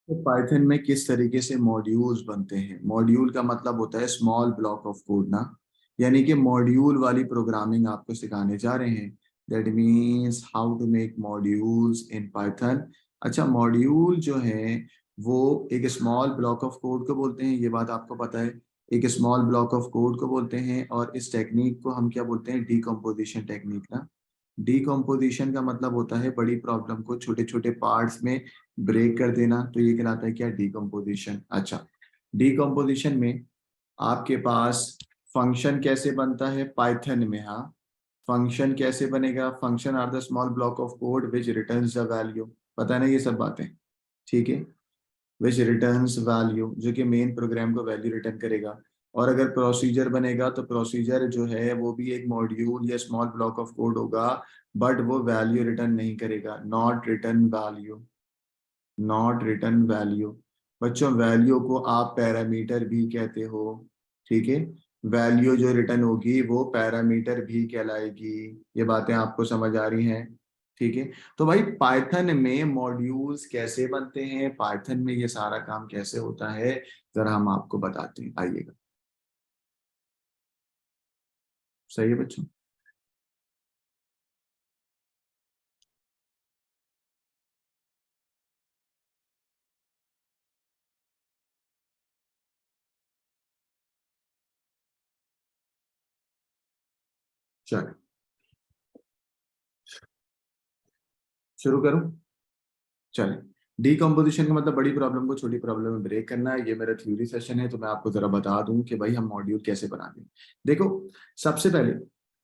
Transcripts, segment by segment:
तो पाइथन में किस तरीके से मॉड्यूल्स बनते हैं। मॉड्यूल का मतलब होता है स्मॉल ब्लॉक ऑफ कोड ना, यानी कि मॉड्यूल वाली प्रोग्रामिंग आपको सिखाने जा रहे हैं। That means how to make modules in Python. अच्छा, मॉड्यूल जो है वो एक स्मॉल ब्लॉक ऑफ कोड को बोलते हैं, ये बात आपको पता है। एक स्मॉल ब्लॉक ऑफ कोड को बोलते हैं, और इस टेक्निक को हम क्या बोलते हैं, डीकम्पोजिशन टेक्निक ना। डीकम्पोजिशन का मतलब होता है बड़ी प्रॉब्लम को छोटे छोटे पार्ट्स में ब्रेक कर देना, तो ये कहलाता है क्या, डीकम्पोजिशन। अच्छा, डीकम्पोजिशन में आपके पास फंक्शन कैसे बनता है पाइथन में। हाँ, फंक्शन कैसे बनेगा, function are the small block of code which returns the value. पता है ना ये सब बातें, ठीक है। विच रिटर्न्स वैल्यू, जो कि मेन प्रोग्राम को वैल्यू रिटर्न करेगा। और अगर प्रोसीजर बनेगा तो प्रोसीजर जो है वो भी एक मॉड्यूल या स्मॉल ब्लॉक ऑफ कोड होगा, बट वो वैल्यू रिटर्न नहीं करेगा, not return value, not return value. बच्चों, वैल्यू को आप पैरामीटर भी कहते हो, ठीक है। वैल्यू जो रिटर्न होगी वो पैरामीटर भी कहलाएगी। ये बातें आपको समझ आ रही हैं, ठीक है। तो भाई पाइथन में मॉड्यूल्स कैसे बनते हैं, पाइथन में ये सारा काम कैसे होता है, जरा हम आपको बताते हैं, आइएगा। सही है बच्चों। चलो, शुरू करूं। चलें। डीकम्पोजिशन का मतलब बड़ी प्रॉब्लम को छोटी प्रॉब्लम में ब्रेक करना है। ये मेरा थ्योरी सेशन है, तो मैं आपको जरा बता दूं कि भाई हम मॉड्यूल कैसे बनाते हैं। देखो, सबसे पहले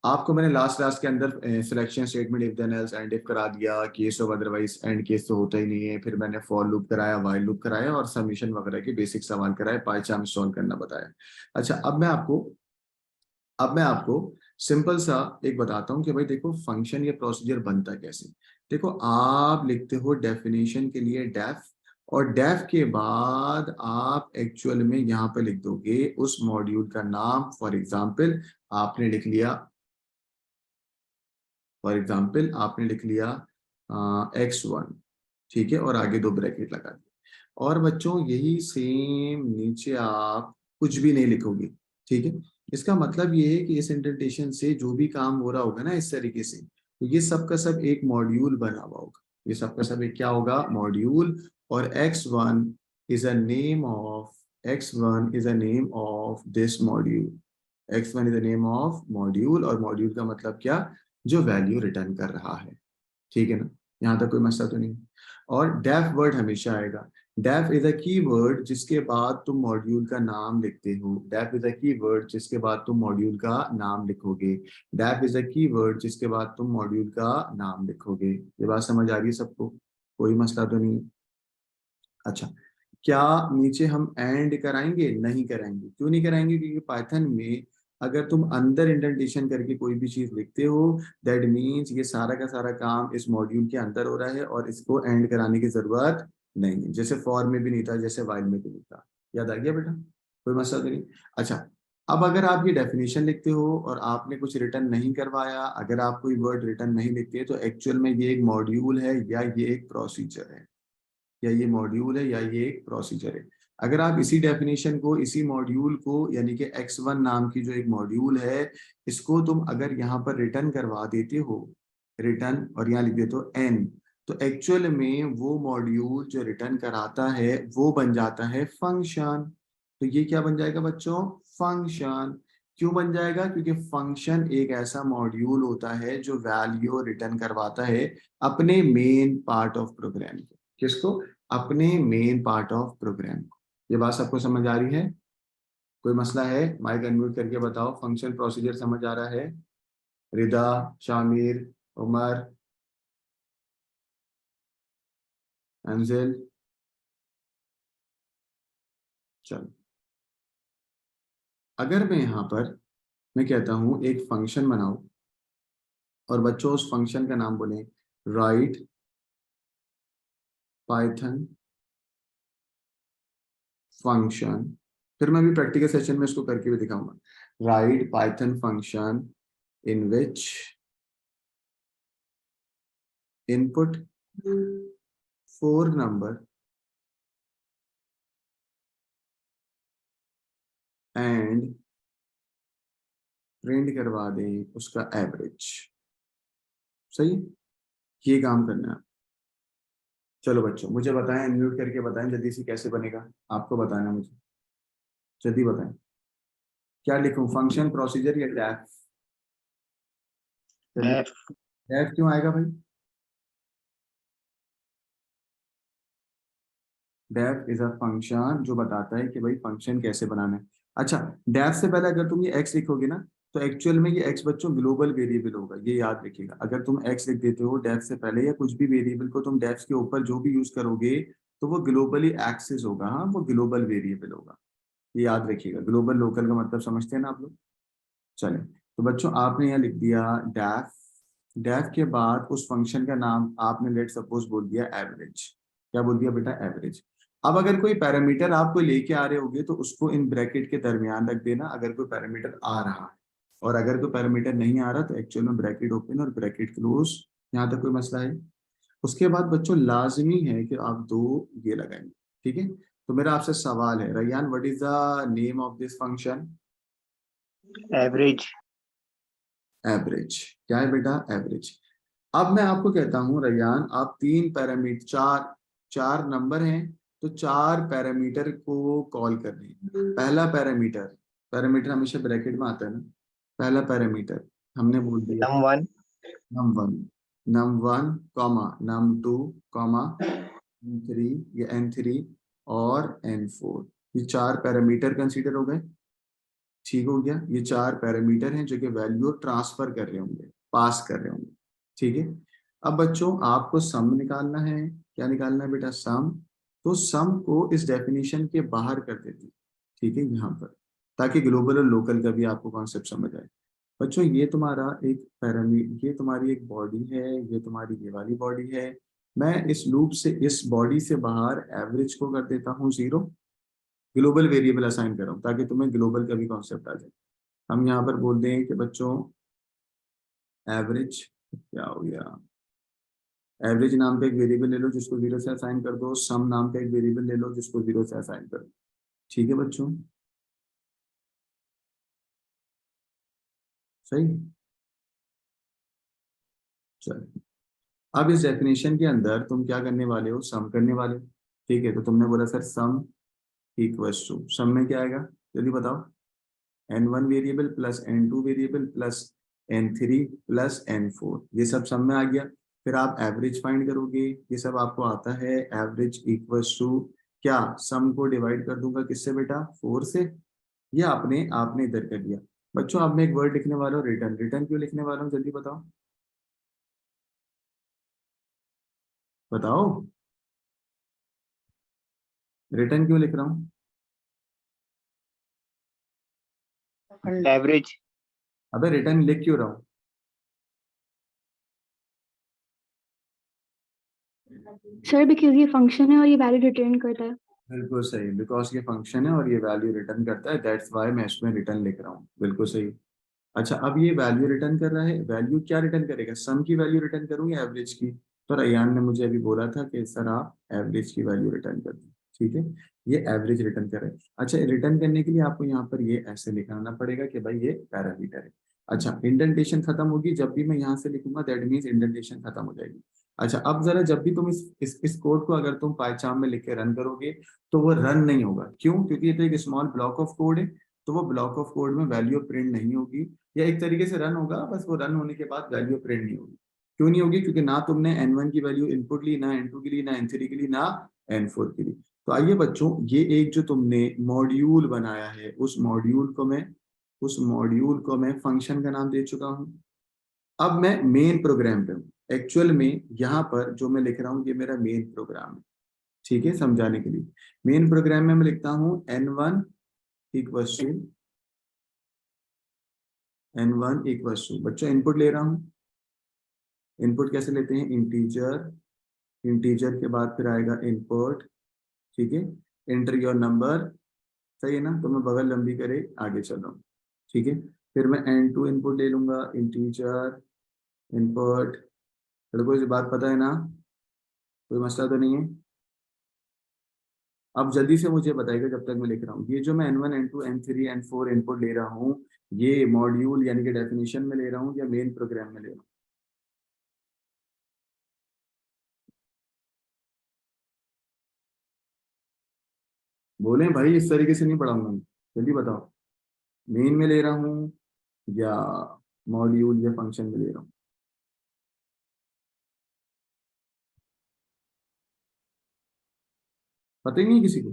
आपको मैंने लास्ट क्लास के अंदर selection statement, if then else end if करा दिया, case of otherwise end case तो होता ही नहीं है। फिर मैंने फॉर लूप कराया, व्हाइल लूप कराया, और समीशन वगैरह के बेसिक सवाल कराए, पाइचार्म सॉल्व करना बताया। अच्छा, अब मैं आपको सिंपल सा एक बताता हूँ कि भाई देखो फंक्शन या प्रोसीजर बनता कैसे। देखो, आप लिखते हो डेफिनेशन के लिए डेफ, और डेफ के बाद आप एक्चुअल में यहाँ पे लिख दोगे उस मॉड्यूल का नाम। आपने लिख लिया फॉर एग्जाम्पल आपने लिख लिया x1, ठीक है, और आगे दो ब्रैकेट लगा दिए। और बच्चों यही सेम नीचे आप कुछ भी नहीं लिखोगे, ठीक है। इसका मतलब ये है कि इस इंडेंटेशन से जो भी काम हो रहा होगा ना इस तरीके से, तो ये सब का सब एक मॉड्यूल बना हुआ होगा। ये सब का सब एक क्या होगा, मॉड्यूल। और x1 is a name of this module. x1 is the name of module, और मॉड्यूल का मतलब क्या, जो वैल्यू रिटर्न कर रहा है, ठीक है ना। यहाँ तक कोई मसला तो नहीं। और डेफ वर्ड हमेशा आएगा। डेफ इज अ की वर्ड जिसके बाद तुम मॉड्यूल का नाम लिखते हो। डेफ इज अ की वर्ड जिसके बाद तुम मॉड्यूल का नाम लिखोगे। डेफ इज अ की वर्ड जिसके बाद तुम मॉड्यूल का नाम लिखोगे। ये बात समझ आ रही है सबको, कोई मसला तो नहीं है। अच्छा, क्या नीचे हम एंड कराएंगे? नहीं कराएंगे। क्यों नहीं कराएंगे? क्योंकि पाइथन में अगर तुम अंदर इंडेंटेशन करके कोई भी चीज लिखते हो, दैट मीन्स ये सारा का सारा काम इस मॉड्यूल के अंदर हो रहा है, और इसको एंड कराने की जरूरत नहीं है। जैसे फॉर में भी नहीं था, जैसे वाइल में भी नहीं था। याद आ गया बेटा, कोई मसला तो नहीं। अच्छा, अब अगर आप ये डेफिनेशन लिखते हो और आपने कुछ रिटर्न नहीं करवाया, अगर आप कोई वर्ड रिटर्न नहीं लिखते, तो एक्चुअल में ये एक मॉड्यूल है या ये एक प्रोसीजर है, या ये मॉड्यूल है या ये एक प्रोसीजर है। अगर आप इसी डेफिनेशन को, इसी मॉड्यूल को, यानी कि x1 नाम की जो एक मॉड्यूल है, इसको तुम अगर यहाँ पर रिटर्न करवा देते हो, रिटर्न, और यहाँ लिख देते हो n, तो एक्चुअल में वो मॉड्यूल जो रिटर्न कराता है वो बन जाता है फंक्शन। तो ये क्या बन जाएगा बच्चों, फंक्शन। क्यों बन जाएगा? क्योंकि फंक्शन एक ऐसा मॉड्यूल होता है जो वैल्यू रिटर्न करवाता है अपने मेन पार्ट ऑफ प्रोग्राम को। किसको? अपने मेन पार्ट ऑफ प्रोग्राम को। ये बात सबको समझ आ रही है? कोई मसला है? माइक अनम्यूट करके बताओ, फंक्शन प्रोसीजर समझ आ रहा है? रिदा, शामिर, उमर, अंजिल। चलो, अगर मैं यहाँ पर मैं कहता हूँ एक फंक्शन बनाओ, और बच्चों उस फंक्शन का नाम बोले राइट पाइथन फंक्शन। फिर मैं भी प्रैक्टिकल सेशन में इसको करके भी दिखाऊंगा। Right Python function in which input 4 number and print करवा दें उसका एवरेज। सही, ये काम करना है। चलो बच्चों मुझे बताएं, अनम्यूट करके बताएं जल्दी से कैसे बनेगा, आपको बताना मुझे, जल्दी बताएं। क्या लिखूं, फंक्शन, प्रोसीजर या टैग? चलिए, F। टैग क्यों आएगा भाई? डेफ इज अ फंक्शन जो बताता है कि भाई फंक्शन कैसे बनाना है। अच्छा, डेफ से पहले अगर तुम ये एक्स लिखोगे ना, तो एक्चुअल में ये एक्स बच्चों ग्लोबल वेरिएबल होगा, ये याद रखिएगा। अगर तुम एक्स लिख देते हो डेफ से पहले, या कुछ भी वेरिएबल को तुम डेफ के ऊपर जो भी यूज करोगे, तो वो ग्लोबली एक्सेस होगा, हाँ वो ग्लोबल वेरिएबल होगा, ये याद रखिएगा। ग्लोबल लोकल का मतलब समझते हैं ना आप लोग? चलें, तो बच्चों आपने यहाँ लिख दिया डेफ। डेफ के बाद उस फंक्शन का नाम आपने लेट सपोज बोल दिया एवरेज। क्या बोल दिया बेटा? एवरेज। अब अगर कोई पैरामीटर आप कोई लेके आ रहे होगे तो उसको इन ब्रैकेट के दरमियान रख देना, अगर कोई पैरामीटर आ रहा है। और अगर कोई पैरामीटर नहीं आ रहा तो एक्चुअल में ब्रैकेट ओपन और ब्रैकेट क्लोज। यहाँ तक कोई मसला है? उसके बाद बच्चों लाजमी है कि आप दो ये लगाएंगे। ठीक है, तो मेरा आपसे सवाल है Rayan, what is the name of this function? Average. Average. क्या है बेटा? एवरेज। अब मैं आपको कहता हूं रैयान, आप तीन पैरामीटर, चार चार नंबर हैं, तो चार पैरामीटर को कॉल कर रहे हैं। पहला पैरामीटर, पैरामीटर हमेशा ब्रैकेट में आता है ना, पहला पैरामीटर हमने बोल दिया num1। num1, num1 comma num2 comma n3, ये n3 और n4, ये चार पैरामीटर कंसीडर हो गए। ठीक हो गया, ये चार पैरामीटर हैं जो कि वैल्यू ट्रांसफर कर रहे होंगे, पास कर रहे होंगे। ठीक है, अब बच्चों आपको सम निकालना है। क्या निकालना है बेटा? सम। तो सम को इस डेफिनेशन के बाहर कर देते हैं, ठीक है, यहाँ पर, ताकि ग्लोबल और लोकल का भी आपको कॉन्सेप्ट समझ आए। बच्चों ये तुम्हारा एक पैरामीटर, ये तुम्हारी एक बॉडी है, ये तुम्हारी ये वाली बॉडी है। मैं इस लूप से, इस बॉडी से बाहर एवरेज को कर देता हूँ 0, ग्लोबल वेरिएबल असाइन कर रहा हूँ ताकि तुम्हें ग्लोबल का भी कॉन्सेप्ट आ जाए। हम यहाँ पर बोल दें कि बच्चों एवरेज, क्या हो गया, एवरेज नाम का एक वेरिएबल ले लो जिसको 0 से असाइन कर दो, सम नाम का एक वेरिएबल ले लो जिसको 0 से असाइन कर दो। ठीक है बच्चों, सही। चलो, अब इस डेफिनेशन के अंदर तुम क्या करने वाले हो? सम करने वाले हो। ठीक है, तो तुमने बोला सर सम इक्वल्स टू, सम में क्या आएगा जल्दी बताओ? n1 variable plus n2 variable plus n3 plus n4, ये सब सम में आ गया। फिर आप एवरेज फाइंड करोगे, ये सब आपको आता है। एवरेज इक्वल्स टू क्या? सम को डिवाइड कर दूंगा किससे बेटा? 4 से। ये आपने आपने इधर कर दिया। बच्चों अब मैं एक वर्ड लिखने वाला हूँ रिटर्न। रिटर्न क्यों लिखने वाला हूँ जल्दी बताओ, बताओ रिटर्न क्यों लिख रहा हूँ? एवरेज। अबे रिटर्न लिख क्यों रहा हूँ? सर बिकॉज ये फंक्शन है और ये वैल्यू रिटर्न करता है। बिल्कुल सही, बिकॉज ये फंक्शन है और ये वैल्यू रिटर्न करता है, दैट्स वाई मैं इसमें रिटर्न लिख रहा हूँ, बिल्कुल सही। अच्छा, अब ये वैल्यू रिटर्न कर रहा है, वैल्यू क्या रिटर्न करेगा? सम की वैल्यू रिटर्न करूँ या एवरेज की? तो रैयान ने मुझे अभी बोला था कि सर आप एवरेज की वैल्यू रिटर्न कर दें। ठीक है, ये एवरेज रिटर्न कर रहे हैं। अच्छा, रिटर्न करने के लिए आपको यहाँ पर ये ऐसे लिखाना पड़ेगा कि भाई ये पैरामीटर है। अच्छा, इंडेंटेशन खत्म होगी जब भी मैं यहाँ से लिखूंगा, दैट मीन्स इंडेंटेशन खत्म हो जाएगी। अच्छा, अब जरा जब भी तुम इस कोड को अगर तुम पाइचार्म में लिख के रन करोगे, तो वो रन नहीं होगा। क्यों? क्योंकि ये तो एक स्मॉल ब्लॉक ऑफ कोड है, तो वो ब्लॉक ऑफ कोड में वैल्यू प्रिंट नहीं होगी, या एक तरीके से रन होगा, बस वो रन होने के बाद वैल्यू प्रिंट नहीं होगी। क्यों नहीं होगी? क्योंकि ना तुमने n1 की वैल्यू इनपुट ली, ना n2 की ली, ना n3 की ली, ना n4 की ली। तो आइए बच्चों, ये एक जो तुमने मॉड्यूल बनाया है, उस मॉड्यूल को मैं फंक्शन का नाम दे चुका हूं। अब मैं मेन प्रोग्राम पे हूँ। एक्चुअल में यहाँ पर जो मैं लिख रहा हूँ ये मेरा मेन प्रोग्राम है। ठीक है, समझाने के लिए मेन प्रोग्राम में मैं लिखता हूँ n1 equals to, n1 equals to, बच्चों इनपुट ले रहा हूँ। इनपुट कैसे लेते हैं? इंटीजर, इंटीजर के बाद फिर आएगा इनपुट। ठीक है, एंटर योर नंबर, सही है ना? तो मैं बगल लंबी करे आगे चल रहा हूँ। ठीक है, फिर मैं n2 इनपुट ले लूंगा, इंटीजर इनपुट। लड़कों से बात पता है ना? कोई मसला तो नहीं है? अब जल्दी से मुझे बताइएगा जब तक मैं लिख रहा हूँ, ये जो मैं n1 n2 n3 n4 input ले रहा हूँ, ये मॉड्यूल यानी कि डेफिनेशन में ले रहा हूँ या मेन प्रोग्राम में ले रहा हूँ? बोले भाई, इस तरीके से नहीं पढ़ाऊंगा मैं, जल्दी बताओ, मेन में ले रहा हूँ या मॉड्यूल या फंक्शन में ले रहा हूँ? पता ही नहीं किसी को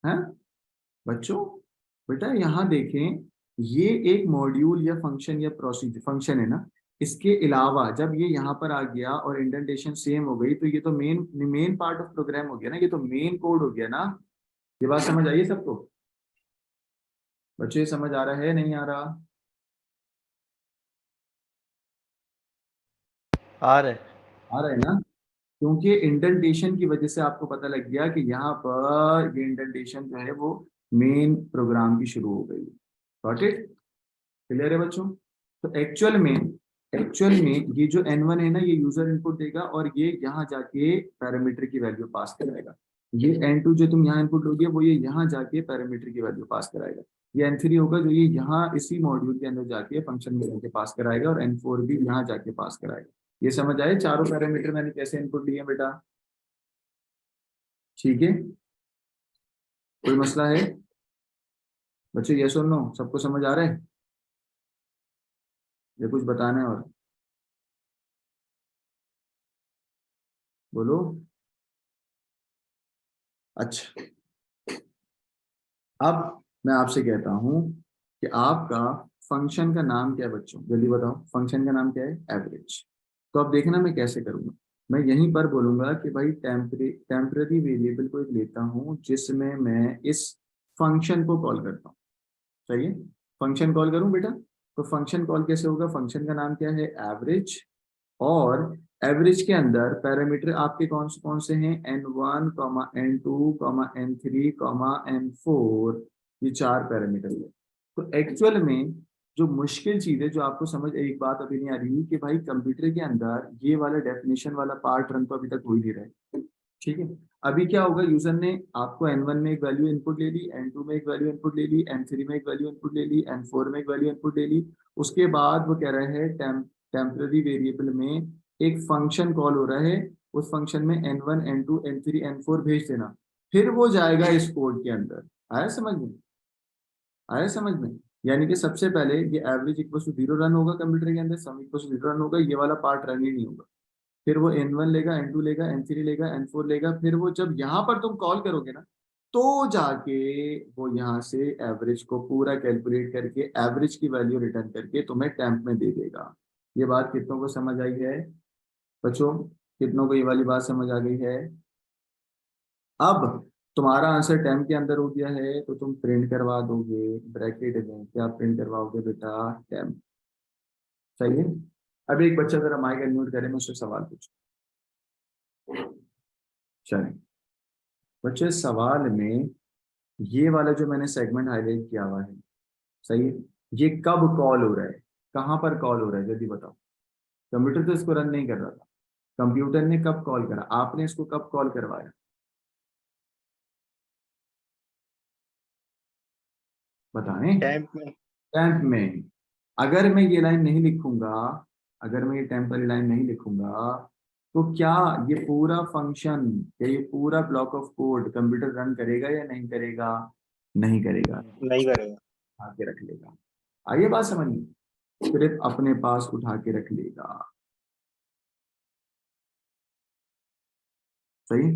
है बच्चों? बेटा यहाँ देखें, ये एक मॉड्यूल या फंक्शन या प्रोसीजर फंक्शन है ना, इसके अलावा जब ये यहाँ पर आ गया और इंडेंटेशन सेम हो गई तो ये तो main main part of program हो गया ना, ये तो मेन कोड हो गया ना। ये बात समझ आई है सबको? बच्चों ये समझ आ रहा है नहीं आ रहा? आ रहे। आ रहा है ना? क्योंकि इंडेंटेशन की वजह से आपको पता लग गया कि यहाँ पर ये इंडेंटेशन जो है वो मेन प्रोग्राम की शुरू हो गई। Got it? क्लियर है बच्चों? तो एक्चुअल में ये जो n1 है ना, ये यूजर इनपुट देगा और ये यहाँ जाके पैरामीटर की वैल्यू पास कराएगा। ये n2 जो तुम यहाँ इनपुट लोगे वो ये यहाँ जाके पैरामीटर की वैल्यू पास कराएगा। ये n3 होगा जो ये यहाँ इसी मॉड्यूल के अंदर जाके फंक्शन में जाके पास कराएगा, और n4 भी यहाँ जाके पास कराएगा। ये समझ आए चारों पैरामीटर मैंने कैसे इनपुट लिए बेटा? ठीक है, कोई मसला है बच्चों? यस और नो, सबको समझ आ रहा है या कुछ बताना है और? बोलो। अच्छा, अब मैं आपसे कहता हूं कि आपका फंक्शन का नाम क्या है बच्चों? जल्दी बताओ, फंक्शन का नाम क्या है? एवरेज। तो अब देखना मैं कैसे करूंगा। मैं यहीं पर बोलूंगा कि भाई टेम्पररी वेरिएबल को एक लेता हूं जिसमें मैं इस फंक्शन को कॉल करता हूँ। चाहिए फंक्शन कॉल करूं बेटा? तो फंक्शन कॉल कैसे होगा? फंक्शन का नाम क्या है? एवरेज। और एवरेज के अंदर पैरामीटर आपके कौन से हैं? n1, n2, n3, n4, ये चार पैरामीटर है। तो एक्चुअल में जो मुश्किल चीज है, जो आपको समझ एक बात अभी नहीं आ रही कि भाई कंप्यूटर के अंदर ये वाला डेफिनेशन वाला पार्ट रन तो अभी तक हो ही नहीं रहा है। ठीक है, अभी क्या होगा, यूजर ने आपको n1 में एक वैल्यू इनपुट ले ली, n2 में एक वैल्यू इनपुट ले ली, n3 में एक वैल्यू इनपुट ले ली, n4 में एक वैल्यू इनपुट ले ली। उसके बाद वो कह रहा है टेम्पररी वेरिएबल में एक फंक्शन कॉल हो रहा है, उस फंक्शन में n1 n2 n3 n4 भेज देना। फिर वो जाएगा इस कोड के अंदर। आया समझ में? आया समझ में? यानी कि सबसे पहले ये एवरेज इक्वल टू 0 रन होगा कंप्यूटर के अंदर, सम इक्वल टू 0 रन होगा, ये वाला पार्ट रन ही नहीं होगा। फिर वो n1 लेगा, n2 लेगा, n3 लेगा, n4 लेगा, फिर वो जब यहाँ पर तुम कॉल करोगे ना, तो जाके वो यहाँ से एवरेज को पूरा कैलकुलेट करके एवरेज की वैल्यू रिटर्न करके तुम्हें टेम्प में दे देगा। ये बात कितनों को समझ आई है बच्चों? कितनों को ये वाली बात समझ आ गई है? अब तुम्हारा आंसर टेम्प के अंदर हो गया है तो तुम प्रिंट करवा दोगे ब्रैकेट में, क्या प्रिंट करवाओगे बेटा? टेम्प। सही है। अब एक बच्चा जरा माइक अनम्यूट करे, मैं उससे सवाल पूछूं। चलिए बच्चे, सवाल में ये वाला जो मैंने सेगमेंट हाईलाइट किया हुआ है, सही है, ये कब कॉल हो रहा है? कहां पर कॉल हो रहा है? जल्दी बताओ। कंप्यूटर तो इसको रन नहीं कर रहा था, कंप्यूटर ने कब कॉल करा? आपने इसको कब कॉल करवाया? बताएं। टेम्प में। टेम्प में। अगर मैं ये लाइन नहीं लिखूंगा, अगर मैं ये टेम्पररी लाइन नहीं लिखूंगा, तो क्या ये पूरा फंक्शन या ये पूरा block of code computer run करेगा या नहीं करेगा? नहीं करेगा, नहीं करेगा। आके रख लेगा। आइए बात समझ में, सिर्फ अपने पास उठा के रख लेगा। सही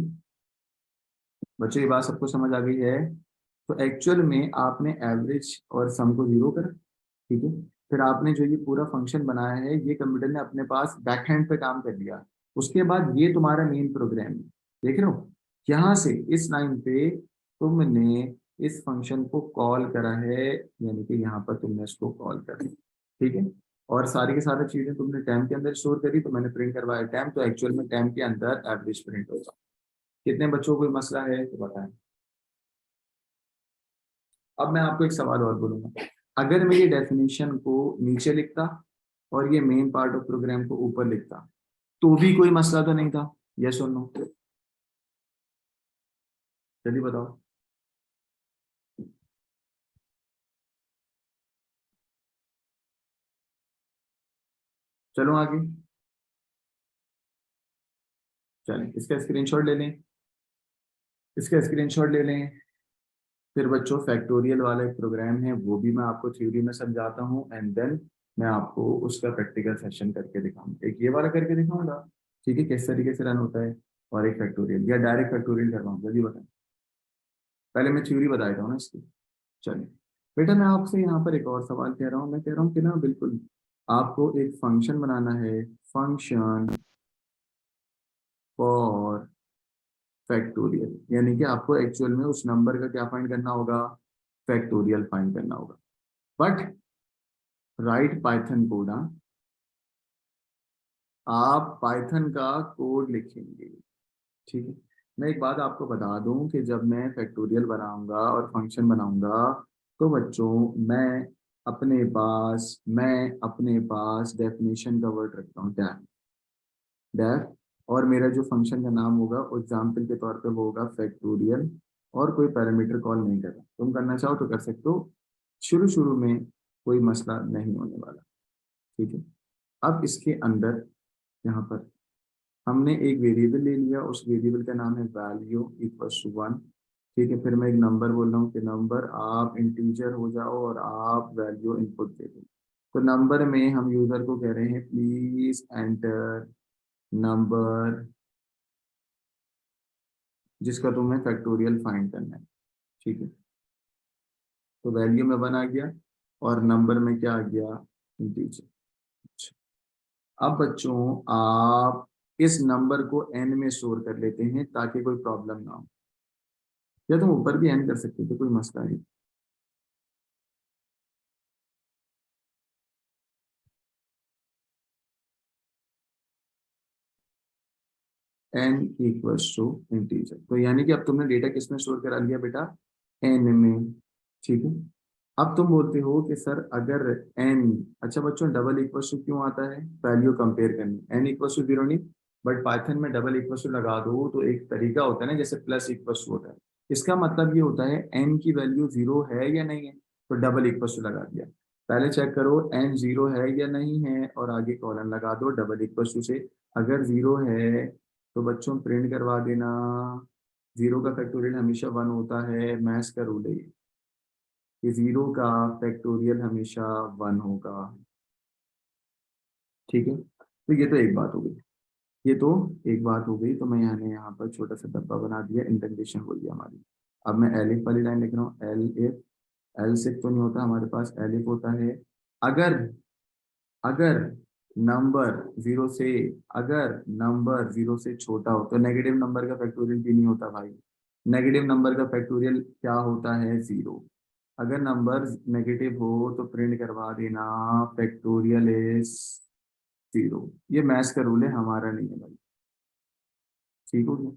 बच्चों, ये बात सबको समझ आ गई है? तो एक्चुअल में आपने एवरेज और सम को जीरो करा, ठीक है, फिर आपने जो ये पूरा फंक्शन बनाया है ये कंप्यूटर ने अपने पास बैक हैंड पे काम कर लिया। उसके बाद ये तुम्हारा मेन प्रोग्राम है, देख रहे हो? यहाँ से इस लाइन पे तुमने इस फंक्शन को कॉल करा है, यानी कि यहाँ पर तुमने इसको कॉल कर दिया, ठीक है। और सारी की सारी चीजें तुमने टैम के अंदर स्टोर करी, तो मैंने प्रिंट करवाया टैम, तो एक्चुअल में टैम के अंदर एवरेज प्रिंट होगा। कितने बच्चों को कोई मसला है तो बताएं। अब मैं आपको एक सवाल और बोलूंगा, अगर मैं ये डेफिनेशन को नीचे लिखता और ये मेन पार्ट ऑफ प्रोग्राम को ऊपर लिखता, तो भी कोई मसला तो नहीं था? यस और नो? जल्दी बताओ। चलो आगे, चलें इसका स्क्रीनशॉट ले लें, इसका स्क्रीनशॉट ले लें। फिर बच्चों फैक्टोरियल वाला एक प्रोग्राम है, वो भी मैं आपको थ्योरी में समझाता हूँ, एंड देन मैं आपको उसका प्रैक्टिकल सेशन करके दिखाऊंगा। एक ये वाला करके दिखाऊंगा, ठीक है, किस तरीके से रन होता है, और एक फैक्टोरियल, या डायरेक्ट फैक्टोरियल करवाऊँ, जल्दी बताएं। पहले मैं थ्योरी बता देता हूँ ना इसकी। चलिए बेटा, मैं आपसे यहाँ पर एक और सवाल कह रहा हूँ, मैं कह रहा हूँ कि ना बिल्कुल आपको एक फंक्शन बनाना है, फंक्शन फॉर फैक्टोरियल, यानी कि आपको एक्चुअल में उस नंबर का क्या फाइंड करना होगा, फैक्टोरियल फाइंड करना होगा। बट राइट पाइथन कोड, आप पाइथन का कोड लिखेंगे, ठीक है। मैं एक बात आपको बता दूं कि जब मैं फैक्टोरियल बनाऊंगा और फंक्शन बनाऊंगा, तो बच्चों मैं अपने पास डेफिनेशन का वर्ड रखता हूँ, डेफ, और मेरा जो फंक्शन का नाम होगा एग्जाम्पल के तौर पे वो होगा फैक्टोरियल, और कोई पैरामीटर कॉल नहीं कर रहा। तुम करना चाहो तो कर सकते हो, शुरू शुरू में कोई मसला नहीं होने वाला, ठीक है। अब इसके अंदर यहाँ पर हमने एक वेरिएबल ले लिया, उस वेरिएबल का नाम है वैल्यू इक्वल टू 1, ठीक है। फिर मैं एक नंबर बोल रहा हूँ कि नंबर आप इंटीजर हो जाओ और आप वैल्यू इनपुट दे दो। तो नंबर में हम यूजर को कह रहे हैं प्लीज एंटर नंबर जिसका तुम्हें फैक्टोरियल फाइंड करना है, ठीक है। तो वैल्यू में 1 आ गया, और नंबर में क्या आ गया, इंटीजर। अब बच्चों आप इस नंबर को एन में स्टोर कर लेते हैं ताकि कोई प्रॉब्लम ना हो, या तुम ऊपर भी एन कर सकते थे, कोई मसला नहीं। एन इक्वल्स टू इंटीजर, तो यानी कि अब तुमने डेटा किस में स्टोर करा लिया बेटा, एन में, ठीक है। अब तुम बोलते हो कि सर अगर एन, अच्छा बच्चों डबल इक्वल्स टू क्यों आता है, वैल्यू कंपेयर करनी, एन इक्वल्स टू 0 नहीं, बट पाइथन में डबल इक्वल्स टू लगा दो तो एक तरीका होता है ना, जैसे प्लस इक्वल्स टू होता है। इसका मतलब ये होता है एन की वैल्यू 0 है या नहीं है, तो डबल इक्वल्स टू लगा दिया। पहले चेक करो एन 0 है या नहीं है, और आगे कॉलन लगा दो डबल इक्वल्स टू से। अगर 0 है तो बच्चों प्रिंट करवा देना, 0 का फैक्टोरियल हमेशा 1 होता है, मैथ्स का रूल है ये, कि 0 का फैक्टोरियल हमेशा 1 होगा, ठीक है। तो ये तो एक बात हो गई, ये तो एक बात हो गई। तो मैं यहाँ पर छोटा सा डब्बा बना दिया, इंडेंटेशन हो गई हमारी। अब मैं एलिफ वाली लाइन लिख रहा हूँ, एलिफ, एल से तो नहीं होता हमारे पास, एलिफ होता है अगर, अगर नंबर 0 से, अगर नंबर 0 से छोटा हो, तो नेगेटिव नंबर का फैक्टोरियल भी नहीं होता भाई। नेगेटिव नंबर का फैक्टोरियल क्या होता है, 0। अगर नंबर नेगेटिव हो तो प्रिंट करवा देना फैक्टोरियल इज 0। ये मैथ्स का रूल है, हमारा नहीं है भाई, ठीक हो गया।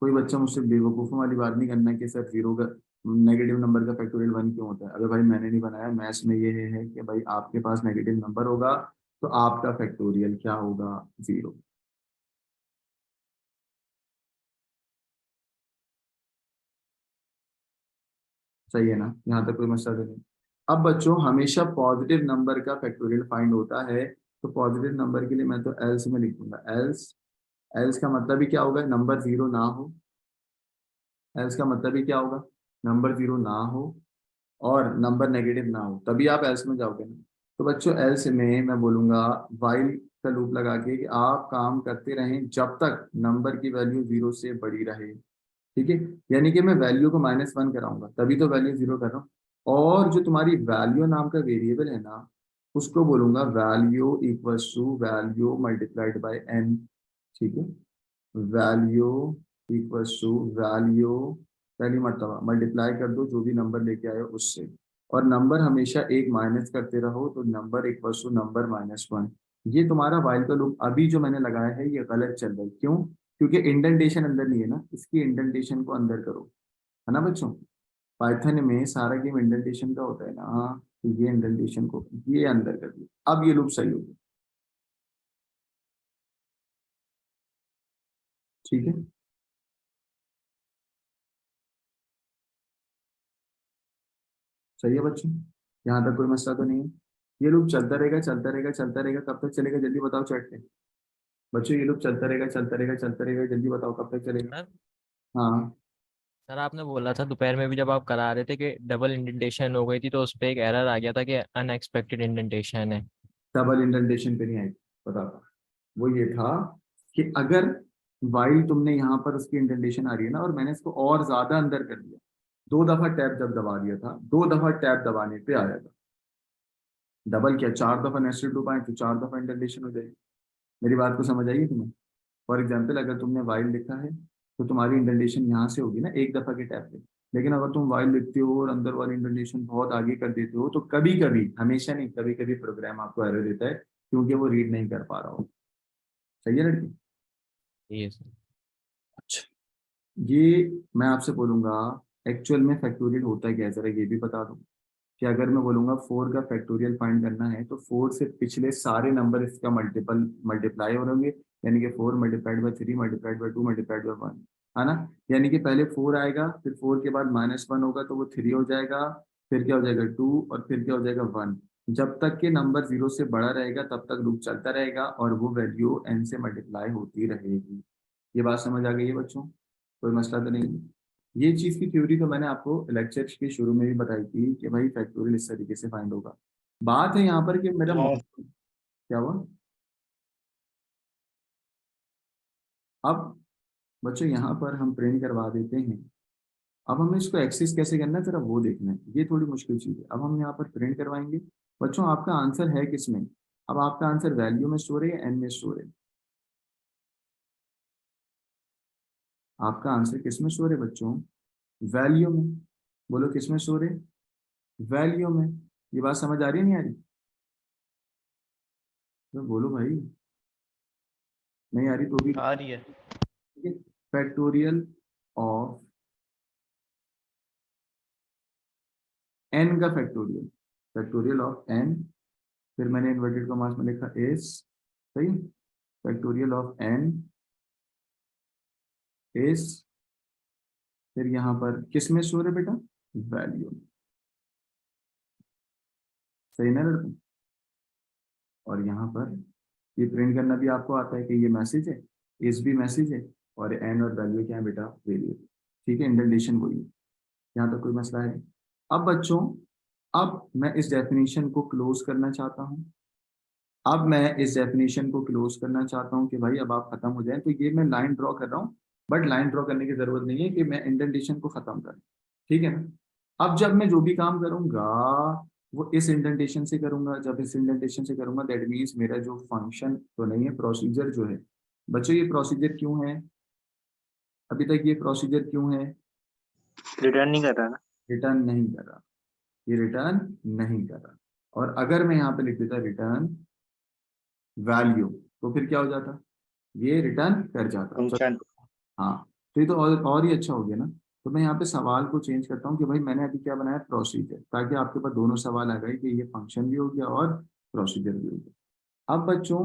कोई बच्चा मुझसे बेवकूफ़ों वाली बात नहीं करना कि सर 0 का नेगेटिव नंबर का फैक्टोरियल 1 क्यों होता है। अगर भाई मैंने नहीं बनाया, मैथ्स में ये है कि भाई आपके पास नेगेटिव नंबर होगा तो आपका फैक्टोरियल क्या होगा, 0। सही है ना, यहाँ तक कोई मसला तो नहीं। अब बच्चों हमेशा पॉजिटिव नंबर का फैक्टोरियल फाइंड होता है, तो पॉजिटिव नंबर के लिए मैं तो एल्स में लिखूंगा, एल्स, एल्स का मतलब ही क्या होगा, नंबर 0 ना हो। एल्स का मतलब ही क्या होगा, नंबर 0 ना हो और नंबर नेगेटिव ना हो, तभी आप एल्स में जाओगे ना। तो बच्चों एल्स में मैं बोलूंगा वाइल का लूप लगा के कि आप काम करते रहें जब तक नंबर की वैल्यू 0 से बड़ी रहे, ठीक है। यानी कि मैं वैल्यू को -1 कराऊंगा, तभी तो वैल्यू 0 कर रहा हूँ। और जो तुम्हारी वैल्यू नाम का वेरिएबल है ना, उसको बोलूंगा value equals to value multiplied by N, ठीक है। वैल्यू इक्वल्स टू वैल्यू, पहली मर्तबा मल्टीप्लाई कर दो जो भी नंबर लेके आए हो उससे, और नंबर हमेशा एक माइनस करते रहो, तो नंबर इक्वल्स टू नंबर -1। ये तुम्हारा वाइल का लूप अभी जो मैंने लगाया है ये गलत चल रहा है, क्यों, क्योंकि इंडेंटेशन अंदर नहीं है ना, इसकी इंडेंटेशन को अंदर करो, है ना बच्चों। पाइथन में सारा गेम इंडेंटेशन का होता है ना, तो ये इंडेंटेशन को ये अंदर कर दिया, अब ये लूप सही हो गया, ठीक है। सही है बच्चों, यहाँ तक कोई मसला तो नहीं है। ये लूप चलता रहेगा चलता रहेगा चलता रहेगा, कब तक चलेगा जल्दी बताओ चैट पे बच्चों। ये लूप चलता रहेगा चलता रहेगा चलता रहेगा, जल्दी बताओ कब तक चलेगा। सर हाँ सर आपने बोला था दोपहर में भी जब आप करा रहे थे कि डबल इंडेंटेशन हो गई थी, तो उस पर एक एरर आ गया था कि अनएक्सपेक्टेड इंडेंटेशन है। डबल इंडेंटेशन पे नहीं आई, बताओ। वो ये था कि अगर वाइल तुमने यहाँ पर उसकी इंडेंटेशन आ रही है ना, और मैंने इसको और ज्यादा अंदर कर दिया, 2 दफा टैब जब दबा दिया था, 2 दफा टैब दबाने पे आया था। डबल क्या, 4 दफा नेस्टेड लूप आए तो 4 दफा इंडेंटेशन हो जाएगी। मेरी बात को समझ आइए तुम्हें। फॉर एग्जाम्पल अगर तुमने वाइल लिखा है तो तुम्हारी इंडेंटेशन यहाँ से होगी ना 1 दफा के टैब पे। लेकिन अगर तुम वाइल लिखते हो और अंदर वाली इंडेंटेशन बहुत आगे कर देते हो, तो कभी कभी, हमेशा नहीं, कभी कभी प्रोग्राम आपको एरर देता है क्योंकि वो रीड नहीं कर पा रहा हो। सही है लड़की। ये सर। अच्छा, ये मैं आपसे बोलूंगा एक्चुअल में फैक्टोरियल होता है क्या, जरा ये भी बता दो। कि अगर मैं बोलूंगा 4 का फैक्टोरियल फाइंड करना है, तो 4 से पिछले सारे नंबर इसका मल्टीप्लाई हो होंगे। यानी कि 4 multiplied by 3 multiplied by 2 multiplied by 1, है ना। यानी कि पहले 4 आएगा, फिर 4 के बाद -1 होगा तो वो 3 हो जाएगा, फिर क्या हो जाएगा 2, और फिर क्या हो जाएगा 1। जब तक के नंबर 0 से बड़ा रहेगा तब तक लूप चलता रहेगा और वो वैल्यू n से मल्टीप्लाई होती रहेगी। ये बात समझ आ गई है बच्चों, कोई मसला तो नहीं है। ये चीज की थ्योरी तो मैंने आपको लेक्चर के शुरू में भी बताई थी कि भाई फैक्टोरियल इस तरीके से फाइंड होगा। बात है यहाँ पर कि मेरा क्या हुआ। अब बच्चों यहाँ पर हम प्रिंट करवा देते हैं। अब हमें इसको एक्सेस कैसे करना है जरा वो देखना है, ये थोड़ी मुश्किल चीज है। अब हम यहाँ पर प्रिंट करवाएंगे। बच्चों आपका आंसर है किसमें, अब आपका आंसर वैल्यू में स्टोर है या एन में स्टोर है। आपका आंसर किसमें स्टोर है बच्चों, वैल्यू में। बोलो किसमें स्टोर है, वैल्यू में। ये बात समझ आ रही है नहीं आ रही, तो बोलो भाई, नहीं आ रही तो भी। आ रही है। फैक्टोरियल ऑफ एन का फैक्टोरियल, फैक्टोरियल ऑफ एन, फिर मैंने इन्वर्टेड कॉमास में लिखा इज, सही। फैक्टोरियल ऑफ एन इज, फिर यहाँ पर किस में स्टोर है बेटा, वैल्यू में। सही ना लड़का। और यहाँ पर ये प्रिंट करना भी आपको आता है कि ये मैसेज है, इस भी मैसेज है, और एन और वैल्यू क्या है बेटा, वेरिएबल। ठीक है, इंडेंटेशन वही है। यहाँ तक कोई मसला है। अब बच्चों, अब मैं इस डेफिनेशन को क्लोज करना चाहता हूँ। अब मैं इस डेफिनेशन को क्लोज करना चाहता हूँ कि भाई अब आप खत्म हो जाए, तो ये मैं लाइन ड्रॉ कर रहा हूँ। बट लाइन ड्रॉ करने की जरूरत नहीं है कि मैं इंडेंटेशन को खत्म करूँ, ठीक है ना। अब जब मैं जो भी काम करूंगा वो इस इंडेंटेशन से करूंगा। जब इस इंडेंटेशन से करूंगा दैट मीन्स मेरा जो फंक्शन तो नहीं है, प्रोसीजर जो है बच्चों, ये प्रोसीजर क्यों है, अभी तक ये प्रोसीजर क्यों है, रिटर्न नहीं कर रहा ना। रिटर्न नहीं कर रहा, ये रिटर्न नहीं कर रहा। और अगर मैं यहाँ पे लिख देता रिटर्न वैल्यू, तो फिर क्या हो जाता, ये रिटर्न कर जाता। फंक्शन। हाँ, तो ये तो और ही अच्छा हो गया ना। तो मैं यहाँ पे सवाल को चेंज करता हूँ कि भाई मैंने अभी क्या बनाया, प्रोसीजर, ताकि आपके पास दोनों सवाल आ गए कि ये फंक्शन भी हो गया और प्रोसीजर भी हो गया। अब बच्चों,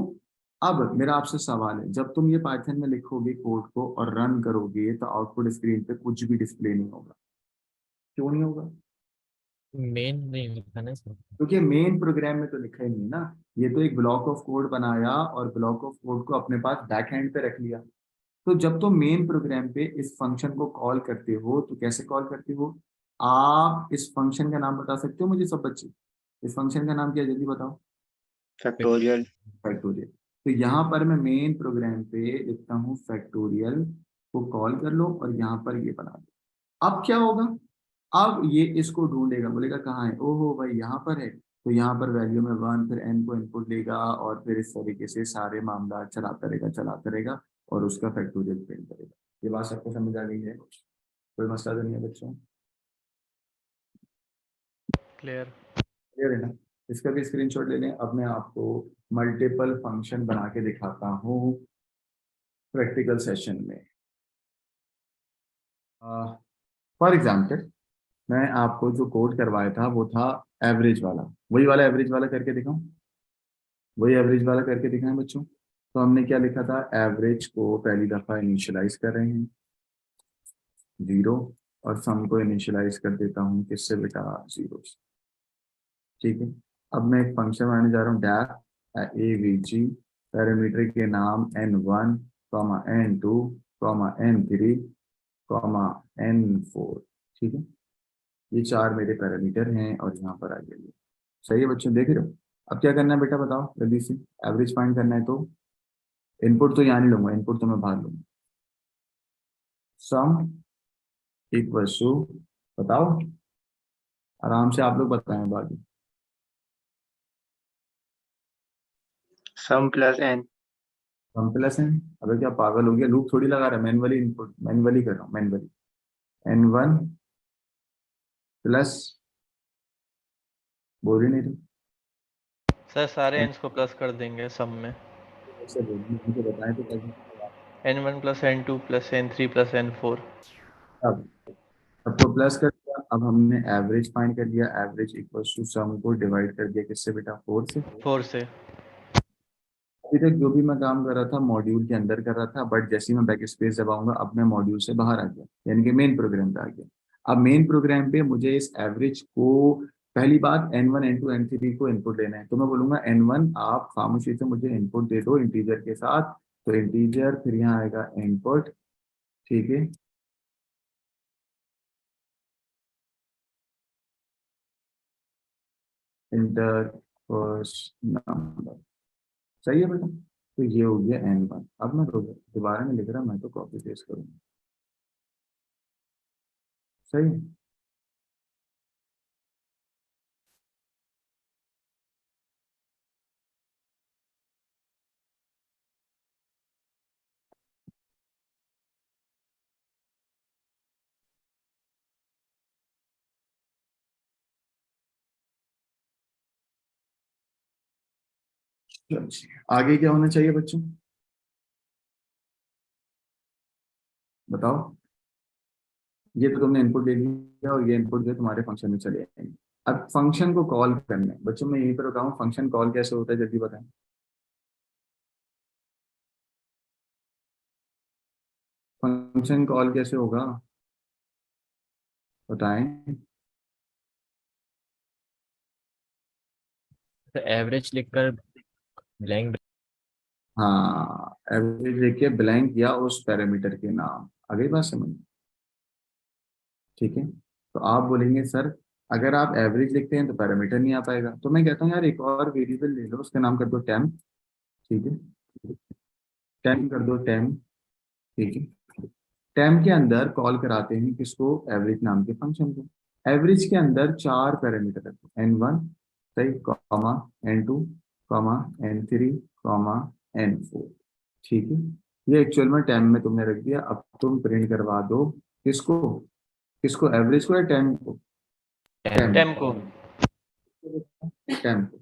अब मेरा आपसे सवाल है, जब तुम ये पाइथन में लिखोगे कोड को और रन करोगे तो आउटपुट स्क्रीन पे कुछ भी डिस्प्ले नहीं होगा। क्यों नहीं होगा, मेन नहीं लिखा ना सर। क्योंकि मेन प्रोग्राम में तो लिखा ही नहीं ना। ये तो एक ब्लॉक ऑफ कोड बनाया और ब्लॉक ऑफ कोड को अपने पास बैक हैंड पे रख लिया। तो जब तुम मेन प्रोग्राम पे इस फंक्शन को कॉल करते हो तो कैसे कॉल करते हो, आप इस फंक्शन का नाम बता सकते हो मुझे सब बच्चे, इस फंक्शन का नाम क्या है जल्दी बताओ। फैक्टोरियल। फैक्टोरियल। तो यहाँ पर मैं मेन प्रोग्राम पे लिखता हूँ फैक्टोरियल, को कॉल कर लो और यहाँ पर ये बना दो। अब क्या होगा, अब ये इसको ढूंढेगा, बोलेगा कहाँ है, ओहो भाई यहाँ पर है, तो यहाँ पर वैल्यू में 1, फिर n को इनपुट लेगा और फिर इस तरीके से सारे मामला चलाता रहेगा और उसका फैक्टोरियल प्रिंट करेगा। ये बात सबको समझ आ गई है, कोई मसला तो नहीं है बच्चों, क्लियर। क्लियर है ना। इसका भी स्क्रीनशॉट ले लें। अब मैं आपको मल्टीपल फंक्शन बना के दिखाता हूँ प्रैक्टिकल सेशन में। फॉर एग्जाम्पल मैं आपको जो कोड करवाया था वो था एवरेज वाला, वही वाला एवरेज वाला करके दिखाऊं, वही एवरेज वाला करके दिखाएं बच्चों। तो हमने क्या लिखा था, एवरेज को पहली दफा इनिशियलाइज कर रहे हैं 0, और सम को इनिशियलाइज कर देता हूँ किससे बेटा, 0 से। ठीक है, अब मैं एक फंक्शन बनाने जा रहा हूँ def A V G, parameter के नाम n1 n2 n3 n4। ठीक है, ये 4 मेरे पैरामीटर हैं और यहाँ पर आ गए। सही है बच्चों, देख रहे हो। अब क्या करना है बेटा बताओ जल्दी से, एवरेज फाइंड करना है तो इनपुट तो यहाँ नहीं लूंगा, इनपुट तो मैं बाहर लूंगा। सम इक्वल टू, बताओ आराम से आप लोग बताएं बाकी। सम प्लस एन। सम प्लस एन, अबे क्या पागल हो गया, लूप थोड़ी लगा रहा है, मैनुअली इनपुट मैनुअली कर रहा हूँ, मैनुअली। n1 प्लस, बोल ही नहीं रही। सर सारे एंस को प्लस कर देंगे सम में। ऐसे बोलिए, मुझे बताएं तो कैसे। n1 plus n2 plus n3 plus n4। अब सबको प्लस कर दिया, अब हमने एवरेज फाइंड कर लिया, एवरेज इक्वल टू सम को डिवाइड कर दिया किससे बेटा, 4 से। 4 से। अभी तक जो भी मैं काम कर रहा था मॉड्यूल के अंदर कर रहा था, बट जैसे ही मैं बैक स्पेस दबाऊंगा अब मैं मॉड्यूल से बाहर आ गया, यानी कि मेन प्रोग्राम पे आ गया। अब मेन प्रोग्राम पे मुझे इस एवरेज को, पहली बात n1 n2 n3 को इनपुट लेना है, तो मैं बोलूंगा n1 आप खामोशी से मुझे इनपुट दे दो इंटीजर के साथ, तो इंटीजर फिर यहाँ आएगा इनपुट। ठीक है, इंटर फर्स्ट नंबर। सही है बेटा, तो ये हो गया n1। अब मैं दोबारा में लिख रहा, मैं तो कॉपी पेस्ट करूंगा। सही है, आगे क्या होना चाहिए बच्चों बताओ। ये तो तुमने इनपुट दे दिया और ये इनपुट जो तुम्हारे फंक्शन में चले जाएंगे। अब फंक्शन को कॉल करना है बच्चों, मैं यहीं पर बताऊं फंक्शन कॉल कैसे होता है, जल्दी बताएं। फंक्शन कॉल कैसे होगा बताएं। तो एवरेज लिखकर ब्लैंक। हाँ, एवरेज लेके ब्लैंक या उस पैरामीटर के नाम, अगली बात समझ। ठीक है, तो आप बोलेंगे सर अगर आप एवरेज लिखते हैं तो पैरामीटर नहीं आ पाएगा, तो मैं कहता हूँ यार एक और वेरिएबल ले लो, उसका नाम कर दो टेम्प। ठीक है, टेम्प कर दो टेम्प। ठीक है, टेम्प के अंदर कॉल कराते हैं किसको, एवरेज नाम के फंक्शन को। एवरेज के अंदर 4 पैरामीटर रखो, n1 सही, comma n2 comma n3 comma n4। ठीक है, ये एक्चुअल में टेम्प में तुमने रख दिया। अब तुम प्रिंट करवा दो किसको, किसको, एवरेज को या टेम्प को, टेम को। टेम्प को।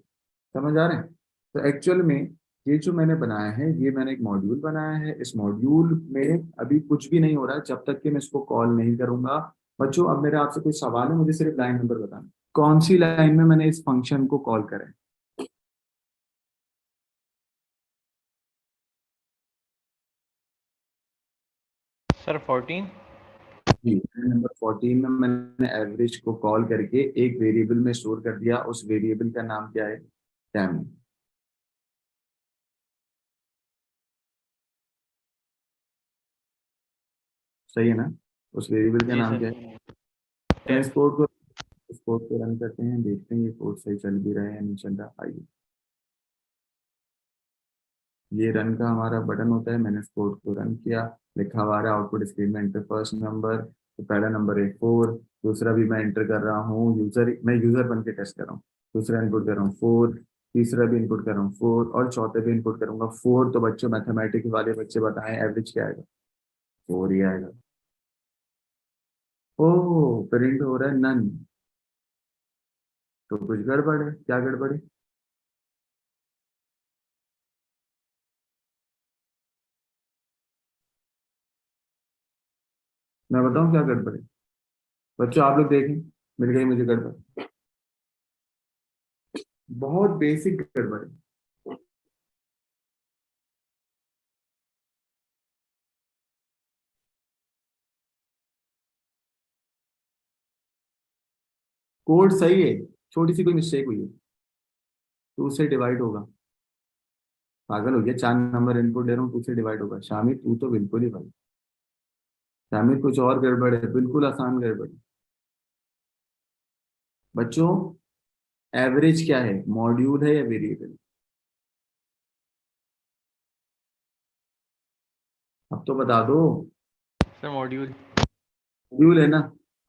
समझ आ रहे हैं, तो एक्चुअल में ये जो मैंने बनाया है, ये मैंने एक मॉड्यूल बनाया है, इस मॉड्यूल में अभी कुछ भी नहीं हो रहा है जब तक कि मैं इसको कॉल नहीं करूंगा। बच्चों अब मेरा आपसे कोई सवाल है, मुझे सिर्फ लाइन नंबर बताना, कौन सी लाइन में मैंने इस फंक्शन को कॉल करा है। सर 14। जी, नंबर 14 में मैंने एवरेज को कॉल करके एक वेरिएबल में स्टोर कर दिया, उस वेरिएबल का नाम क्या है, टेम। सही है ना, उस वेरिएबल का जी नाम सर। क्या है। तो मैं टेम। इस कोड को रन करते हैं, देखते हैं ये कोड सही चल भी रहा है या नहीं चल रहा। आइए, ये रन का हमारा बटन होता है, मैंने इस कोड को रन किया, लिखा हुआ है आउटपुट स्क्रीन में इंटर फर्स्ट नंबर, तो पहला नंबर है 4, दूसरा भी मैं एंटर कर रहा हूँ, मैं यूजर बन के टेस्ट कर रहा हूँ, दूसरा इनपुट कर रहा हूँ 4, तीसरा भी इनपुट कर रहा हूँ 4 और चौथे भी इनपुट करूंगा 4। तो बच्चों मैथमेटिक्स वाले बच्चे बताएं एवरेज क्या आएगा, 4 ही आएगा। ओह, प्रिंट हो रहा है नन, तो कुछ गड़बड़ है, क्या गड़बड़ है। मैं बताऊं क्या गड़बड़ है, बच्चों आप लोग देखें, मिल गई मुझे गड़बड़, बहुत बेसिक गड़बड़ है। कोड सही है, छोटी सी कोई मिस्टेक हुई है, 2 से डिवाइड होगा। पागल हो गया, 4 नंबर इनपुट दे रहा हूँ, 2 से डिवाइड होगा। शामिर तू तो बिल्कुल ही भाई, शामिर कुछ और गड़बड़ है, बिल्कुल आसान गड़बड़ है। बच्चों एवरेज क्या है, मॉड्यूल है या वेरिएबल? अब तो बता दो। Sir module. मॉड्यूल है ना,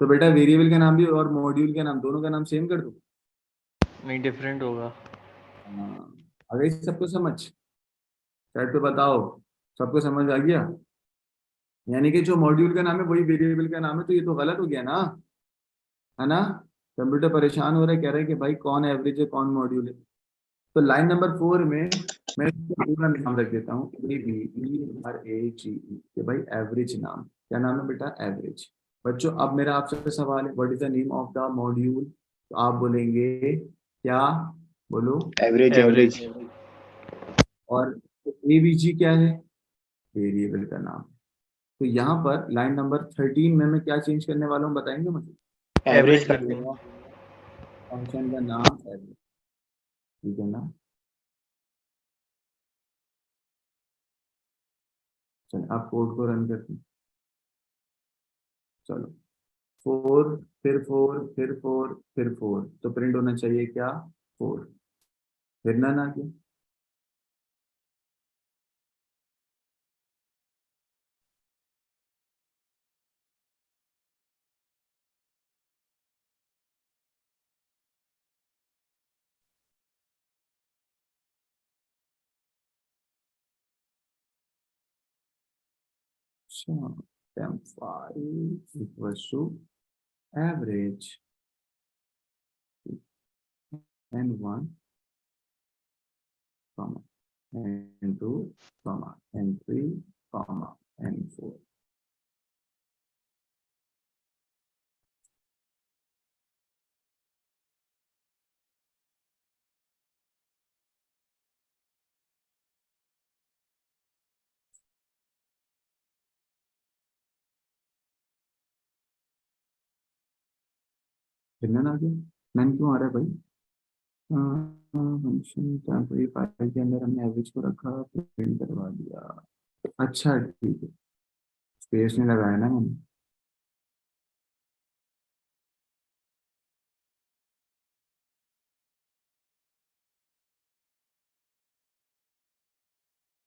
तो बेटा वेरिएबल का नाम भी और मॉड्यूल का नाम, दोनों का नाम सेम कर दो। नहीं डिफरेंट होगा। हाँ, अगर इस सबको समझ, चैट पे बताओ, सबको समझ आ गया? यानी कि जो मॉड्यूल का नाम है वही वेरिएबल का नाम है, तो ये तो गलत हो गया ना, है ना? कंप्यूटर परेशान हो रहा है, कह रहा है कि भाई कौन एवरेज है कौन मॉड्यूल है। तो लाइन नंबर 4 में मैं इसको पूरा नाम रख देता हूँ, AVERAGE, कि भाई एवरेज नाम, क्या नाम है बेटा, एवरेज। बच्चों अब मेरा आपसे सवाल है, what is the name of the module? तो आप बोलेंगे क्या, बोलो। Average average. एवरेज। और AVG क्या है, वेरिएबल का नाम। तो यहाँ पर लाइन नंबर 13 में मैं क्या चेंज करने वाला हूँ, बताएंगे मुझे? एवरेज एवरेज कर कर देंगे। दूंगा। फंक्शन का नाम एवरेज, ठीक है ना? चलो आप कोड को रन करते हैं। चलो 4 फिर 4 फिर 4 फिर 4, तो प्रिंट होना चाहिए क्या, 4। फिर ना ना क्या, अच्छा, temp 5 equals to average n1 comma n2 comma n3 comma n4। फिर ना आ गया, मैंने क्यों आ रहा है भाई? फंक्शन टेम्परेरी फाइल के अंदर हमने एवरेज को रखा, प्रिंट करवा दिया। अच्छा ठीक है, स्पेस नहीं लगाया ना मैंने।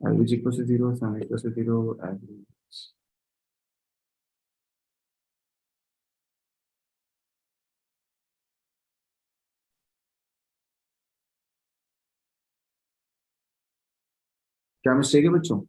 एवरेज इक्वल से 0, सम इक्वल से 0, एवरेज। क्या मिस्टेक है बच्चों?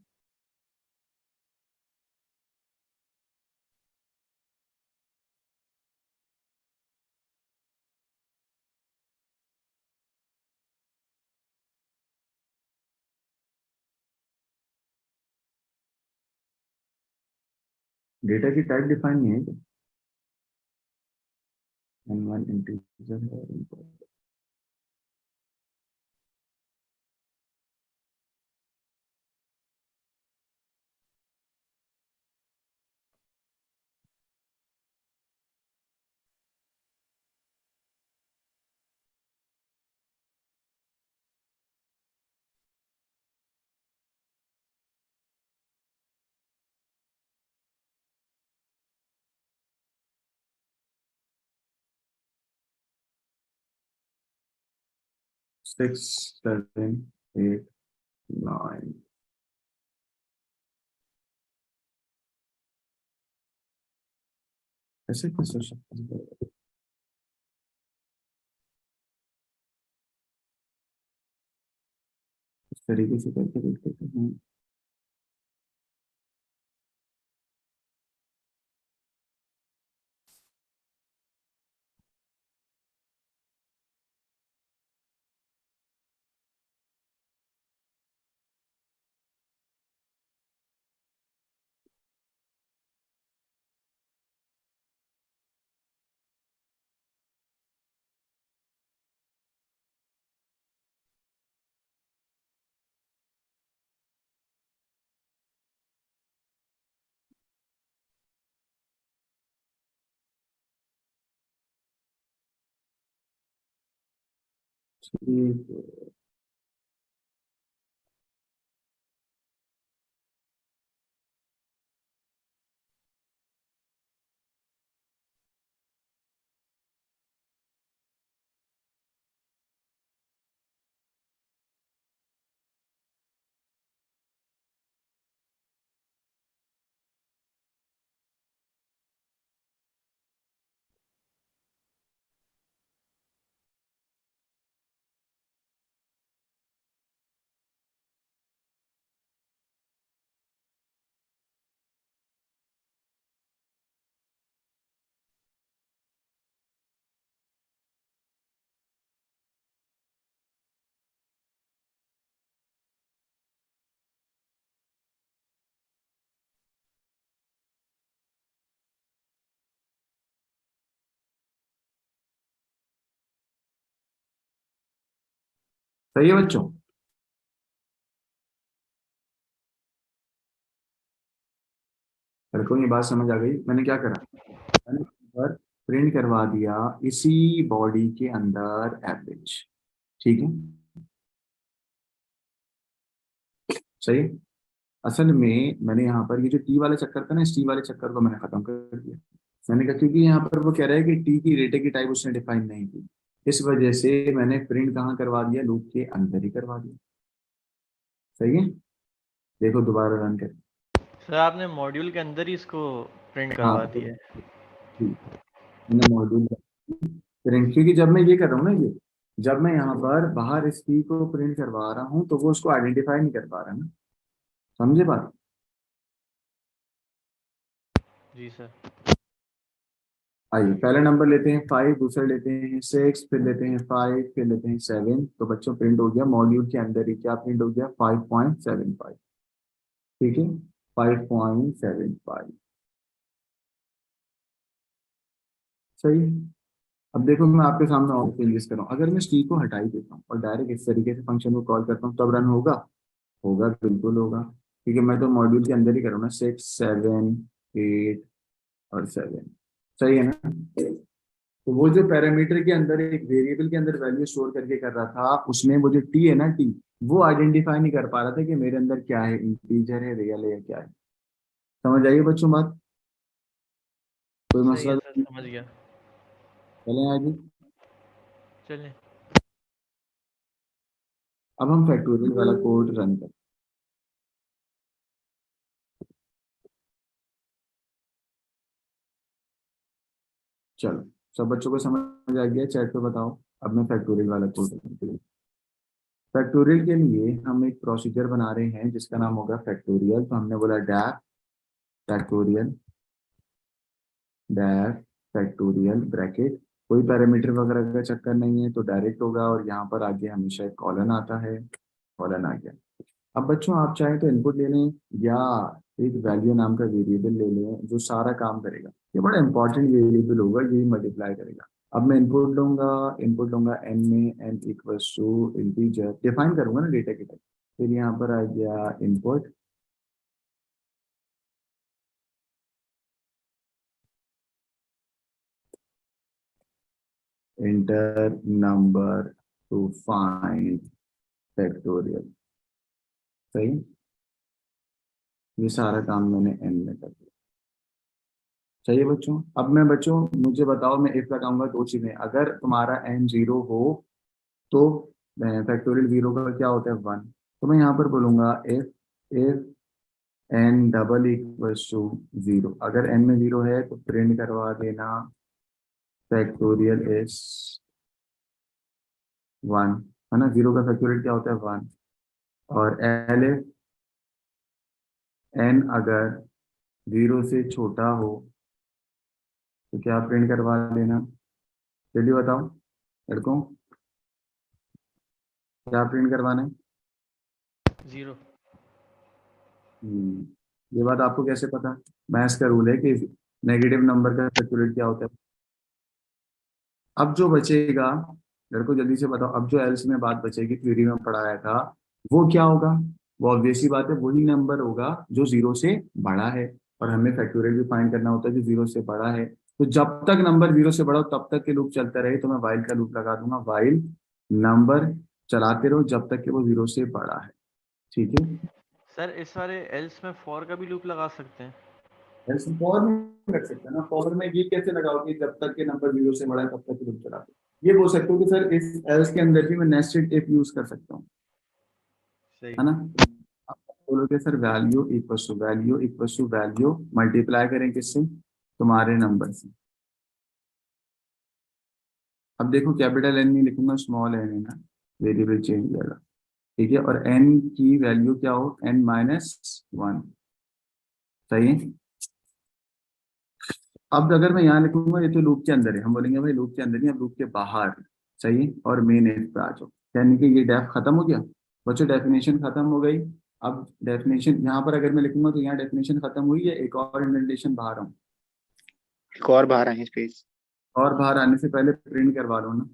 डेटा की टाइप डिफाइन नहीं है क्या? n1 इंटीजर है, सिक्स सेवन एट नाइन। ऐसे कैसे हो सकता है? इस तरीके से करके देखते हैं। ठीक है। सही है बच्चों। लड़कों ये बात समझ आ गई। मैंने क्या करा, मैंने पर प्रिंट करवा दिया इसी बॉडी के अंदर एवरेज। ठीक है, सही है। असल में मैंने यहाँ पर ये जो टी वाले चक्कर था ना, इस टी वाले चक्कर को मैंने खत्म कर दिया। मैंने कहा क्योंकि यहाँ पर वो कह रहा है कि टी की रेटे की टाइप उसने डिफाइन नहीं की, इस वजह से मैंने प्रिंट कहाँ करवा दिया, लूप के अंदर ही करवा दिया। सही है, देखो दोबारा रन कर। सर आपने मॉड्यूल के अंदर ही इसको प्रिंट हाँ करवा दिया है। ठीक, मैंने मॉड्यूल प्रिंट, क्योंकि जब मैं ये कर रहा हूँ ना, ये जब मैं यहाँ पर बाहर इस की को प्रिंट करवा रहा हूँ तो वो उसको आइडेंटिफाई नहीं कर पा रहा ना। समझे बात। जी सर। आइए पहला नंबर लेते हैं 5, दूसरा लेते हैं 6, फिर लेते हैं 5, फिर लेते हैं 7। तो बच्चों प्रिंट हो गया मॉड्यूल के अंदर ही, क्या प्रिंट हो गया, 5.75। ठीक है, 5.75। सही है। अब देखो मैं आपके सामने और चेंजेस कर रहा हूँ। अगर मैं टी को हटा ही देता हूँ और डायरेक्ट इस तरीके से फंक्शन को कॉल करता हूँ, तब रन होगा? होगा, बिल्कुल होगा, क्योंकि मैं तो मॉड्यूल के अंदर ही कर रहा हूँ ना, 6, 7, 8 और 7। सही है ना। तो वो जो पैरामीटर के अंदर एक वेरिएबल के अंदर वैल्यू स्टोर करके कर रहा था, उसमें वो जो टी है ना, टी, वो आइडेंटिफाई नहीं कर पा रहा था कि मेरे अंदर क्या है, इंटीजर है, रियल है या क्या है। समझ आइए बच्चों बात, कोई सही मसला है तो सर, नहीं? समझ गया। चलें आगे। चलिए। अब हम फैक्टोरियल वाला कोड रन करें। चलो, सब बच्चों को समझ आ गया, चैट पे बताओ। अब मैं फैक्टोरियल वाला कोड रन करूँ। फैक्टोरियल के लिए हम एक प्रोसीजर बना रहे हैं जिसका नाम होगा फैक्टोरियल। तो हमने बोला डैफ फैक्टोरियल, डैफ फैक्टोरियल ब्रैकेट, कोई पैरामीटर वगैरह का चक्कर नहीं है, तो डायरेक्ट होगा। और यहाँ पर आगे हमेशा एक कॉलन आता है, कॉलन आ गया। अब बच्चों आप चाहें तो इनपुट ले लें या एक वैल्यू नाम का वेरिएबल ले लें जो सारा काम करेगा। ये बड़ा इंपॉर्टेंट वेरिएबल होगा, यही मल्टीप्लाई करेगा। अब मैं इनपुट लूंगा एन में, N equals to integer, define करूंगा ना डेटा के टाइप। फिर यहाँ पर आ गया input, inter number two find factorial. सही, ये सारा काम मैंने एन में कर दिया। चाहिए बच्चों। अब मैं बच्चों मुझे बताओ, मैं इफ लगाऊंगा दो चीजें। अगर तुम्हारा एन 0 हो तो फैक्टोरियल 0 का क्या होता है, 1। तो मैं यहाँ पर बोलूंगा if if N double equals to 0। अगर एन में 0 है तो प्रिंट करवा देना फैक्टोरियल इज 1, है ना। 0 का फैक्टोरियल क्या होता है, 1। और एल इफ एन अगर 0 से छोटा हो तो क्या प्रिंट करवा देना, जल्दी बताओ लड़कों, क्या प्रिंट करवाना है। 0। ये बात आपको कैसे पता? मैथ्स का रूल है कि नेगेटिव नंबर का फैक्टोरियल क्या होता है। अब जो बचेगा, लड़कों जल्दी से बताओ, अब जो एल्स में बात बचेगी, थ्योरी में पढ़ाया था, वो क्या होगा? वो ऑब्वियसली बात है, वही नंबर होगा जो 0 से बड़ा है। और हमें फैक्टोरियल भी फाइंड करना होता है जो 0 से बड़ा है। तो जब तक नंबर 0 से बड़ा हो तब तक के लूप चलता रहे, तो मैं वाइल का लूप लगा दूंगा, वाइल नंबर चलाते रहो जब तक कि वो 0 से बड़ा है, ठीक है। सर इस वाले एल्स में फॉर का भी लूप लगा सकते हैं? ऐसे फॉर में रख सकते हैं ना, फॉर में ये कैसे लगाओगे, जब तक कि नंबर 0 से बड़ा है तब तक लूप चलाते हो। ये बोल सकते हो कि सर इस एल्स के अंदर भी मैं नेस्टेड इफ यूज कर सकता हूँ, सही। है ना। आप बोलोगे sir value equal to value multiply करें किससे, तुम्हारे नंबर से। अब देखो कैपिटल एन नहीं लिखूंगा, स्मॉल एन है ना, वेरिएबल चेंज हो जाएगा, ठीक है। और एन की वैल्यू क्या हो, n-1, सही है। अब अगर मैं यहाँ लिखूंगा ये तो लूप के अंदर है, हम बोलेंगे भाई लूप के अंदर नहीं, अब लूप के बाहर, सही है। और मेन एफ पे आ जाओ, यानी कि ये डेफ खत्म हो गया बच्चों, डेफिनेशन खत्म हो गई। अब डेफिनेशन यहाँ पर अगर मैं लिखूंगा तो यहाँ डेफिनेशन खत्म हुई है, एक और इंडेंटेशन बाहर आऊँ, एक और बाहर आए स्पेस। और बाहर आने से पहले प्रिंट करवा लो ना,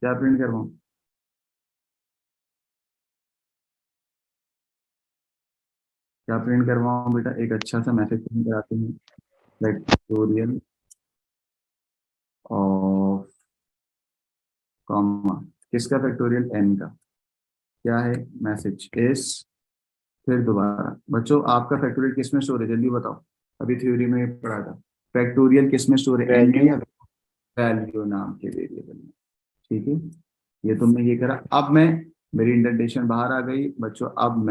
क्या प्रिंट करवाऊँ, क्या प्रिंट करवाऊँ बेटा, एक अच्छा सा मैसेज प्रिंट कराते हैं, फैक्टोरियल ऑफ कॉमा, किसका फैक्टोरियल, एन का, क्या है मैसेज इस, फिर दोबारा। बच्चों आपका फैक्टोरियल किस में स्टोर है, जल्दी बताओ, अभी थ्योरी में पढ़ा था, फैक्टोरियल किस में स्टोर है, एन में वैल्यू। या वैल्यू नाम के वेरिएबल में, ठीक है। ये तुमने ये करा, अब मैं, मेरी इंडेंटेशन बाहर आ गई बच्चों, अब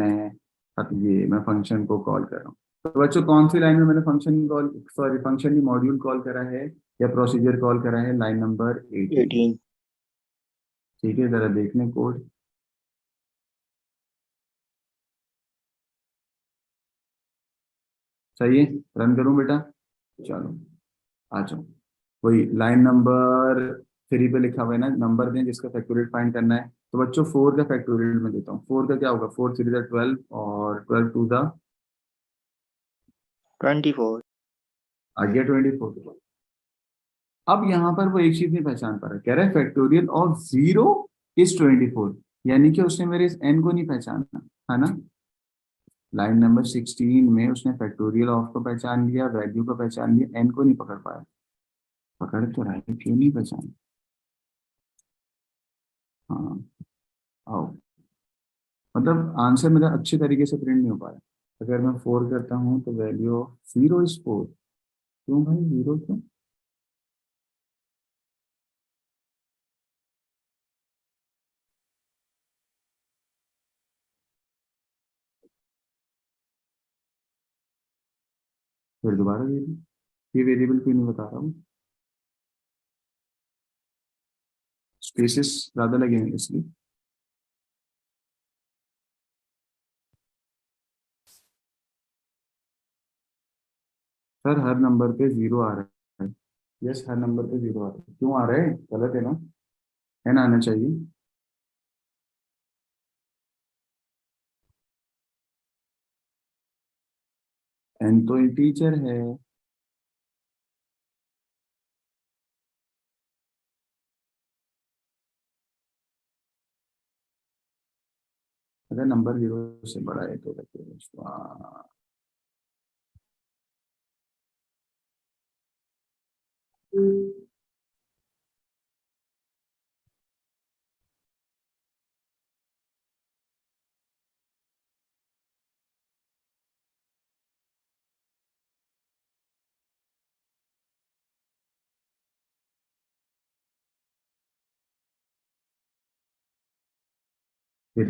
ये मैं फंक्शन को कॉल कर रहा हूँ। तो बच्चों कौन सी लाइन में मैंने फंक्शन ही मॉड्यूल कॉल करा है या प्रोसीजर कॉल करा है, लाइन नंबर 18, 18। ठीक है। जरा देखने कोड, सही है, रन करूं बेटा, चलो आ जाओ। वही लाइन नंबर 3 पे लिखा हुआ है ना, नंबर दें जिसका फैक्टोरियल फाइंड करना है। तो बच्चों 4 का फैक्टोरियल में देता हूँ, 4 का क्या होगा, 4 3 12 और 12 टू द, 24। आ गया 24। अब यहाँ पर वो एक चीज नहीं पहचान पा रहा, कह रहा है फैक्टोरियल ऑफ 0 इज 24, यानी कि उसने मेरे इस एन को नहीं पहचाना, है ना। लाइन नंबर 16 में उसने फैक्टोरियल ऑफ को पहचान लिया, वैल्यू को पहचान लिया, एन को नहीं पकड़ पाया। पकड़ तो रहा है, क्यों नहीं पहचान, हाँ आओ, मतलब आंसर मेरा अच्छे तरीके से प्रिंट नहीं हो पाया। अगर मैं 4 करता हूँ तो वैल्यू ऑफ 0 इज 4, क्यों भाई 0 क्यों, फिर दोबारा ये वेरिएबल क्यों नहीं बता रहा हूँ, स्पेसेस ज्यादा लगे हैं इसलिए। सर हर नंबर पे 0 आ रहा है, यस हर नंबर पे 0 आ रहा है, क्यों आ रहा है, गलत है ना, एन आना चाहिए। एन तो इंटीजर है, अगर नंबर 0 से बड़ा है तो फिर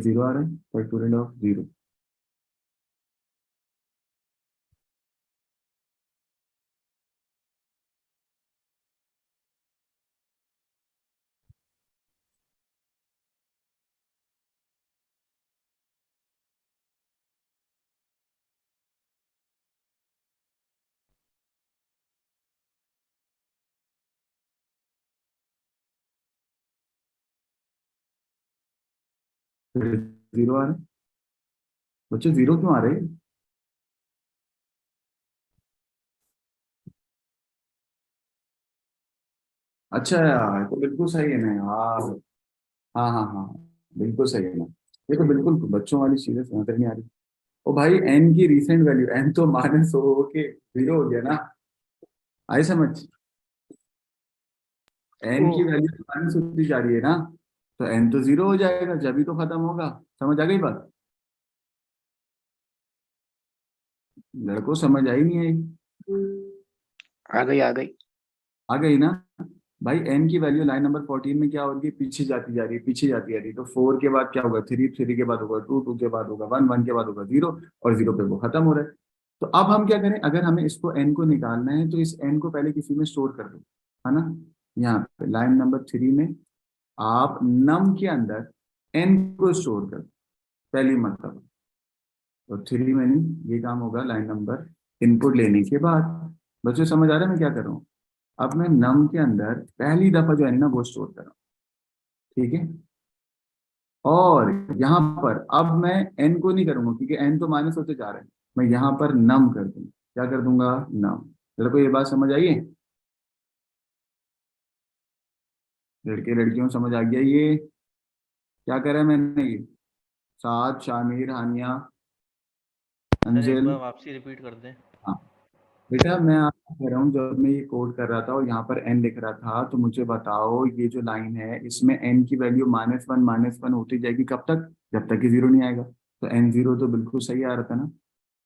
0 आ रहा है, फैक्टोरियल ऑफ 0, फिर 0 आ रहा है, बच्चे 0 क्यों आ रहे हैं, अच्छा यार तो बिल्कुल सही है ना यार, हाँ हाँ हाँ, बिल्कुल सही है ना, ये तो बिल्कुल बच्चों वाली चीजें समझ नहीं आ रही। ओ भाई एन की रिसेंट वैल्यू, एन तो माइनस हो के 0 हो गया ना, आई समझ, एन की वैल्यू माइनस होती जा रही है ना, तो एन तो 0 हो जाएगा, जब ही तो खत्म होगा। समझ आ गई बात? लड़कों समझ आई नहीं आई? आ गई आ गई। आ गई ना भाई। एन की वैल्यू लाइन नंबर 14 में क्या होगी, पीछे जाती जा रही है, पीछे जाती जा रही है। तो 4 के बाद क्या होगा 3, 3 के बाद होगा 2, 2 के बाद होगा 1, 1 के बाद होगा 0, और 0 पे वो खत्म हो रहा है। तो अब हम क्या करें, अगर हमें इसको एन को निकालना है तो इस एन को पहले किसी में स्टोर कर दो, है ना। यहाँ पे लाइन नंबर 3 में आप नम के अंदर एन को स्टोर कर दो पहली मतलब। तो 3 में नहीं, ये काम होगा लाइन नंबर इनपुट लेने के बाद। बच्चों समझ आ रहा है मैं क्या कर रहा हूँ? अब मैं नम के अंदर पहली दफा जो है ना वो स्टोर कर रहा हूँ, ठीक है। और यहाँ पर अब मैं एन को नहीं करूंगा क्योंकि एन तो माइनस होते जा रहे हैं। मैं यहाँ पर नम कर दूंगा, क्या कर दूंगा, नम। चलो कोई ये बात समझ आई है? लड़के लड़कियों समझ आ गया ये क्या करा है मैंने? ये साद, शामिर, हानिया, सर एक अंजल। बार वापसी रिपीट कर दें। हाँ बेटा, मैं आपको कह रहा हूँ, जब मैं ये कोड कर रहा था और यहाँ पर एन लिख रहा था, तो मुझे बताओ ये जो लाइन है इसमें एन की वैल्यू -1 होती जाएगी कब तक, जब तक कि 0 नहीं आएगा। तो एन 0 तो बिल्कुल सही आ रहा था ना,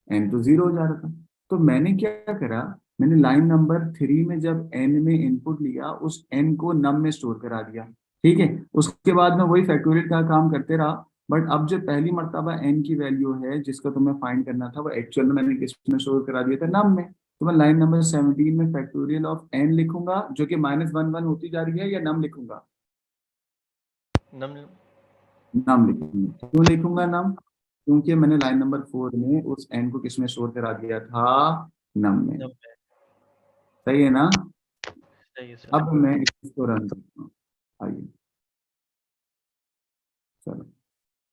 एन तो 0 हो जा रहा था। तो मैंने क्या करा, मैंने लाइन नंबर 3 में जब एन में इनपुट लिया, उस एन को नम में स्टोर करा दिया, ठीक है। उसके बाद मैं वही फैक्टोरियल का काम करते रहा। बट अब जो पहली मर्तबा एन की वैल्यू है जिसका तुम्हें फाइंड करना था, वो एक्चुअल में मैंने किस में स्टोर करा दिया था, नम में। तो मैं लाइन नंबर 17 में फैक्टोरियल ऑफ एन लिखूंगा जो कि -1 होती जा रही है, या नम लिखूंगा? नम नम लिखूंगा। क्यों लिखूंगा नम? क्योंकि मैंने लाइन नंबर 4 में उस एन को किस में स्टोर करा दिया था, नम में। नम है। सही है ना? सही है सर। अब मैं इसको रन करता हूँ, आइए। चलो,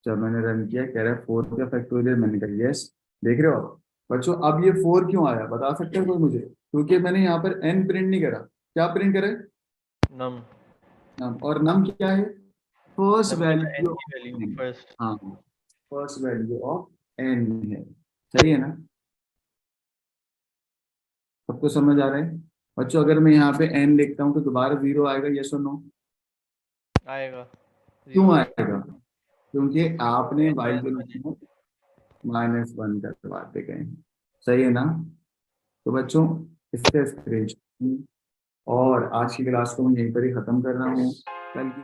जब मैंने रन किया कह रहा है 4 का फैक्टोरियल, मैंने कहा यस। देख रहे हो आप बच्चों, अब ये 4 क्यों आया बता सकते हो कोई मुझे? क्योंकि मैंने यहाँ पर एन प्रिंट नहीं करा। क्या प्रिंट करे? नम नम। और नम क्या है? फर्स्ट नम जो है एन वैल्यू की ऑफ वैल्यू एन। फर्स्ट। हाँ, फर्स्ट वैल्यू ऑफ एन है। सही है ना? सबको समझ आ रहा है बच्चों? अगर मैं यहाँ पे एन लिखता हूँ तो दोबारा 0 आएगा, यस और नो? आएगा, क्यों 0 आएगा। आएगा? क्योंकि क्योंकि आपने एन वाइल के माइनस वन है। लूप में -1 करवाते गए हैं। सही है ना? तो बच्चों इसका स्क्रीनशॉट, और आज की क्लास को मैं यहीं पर ही खत्म कर रहा हूँ। कल की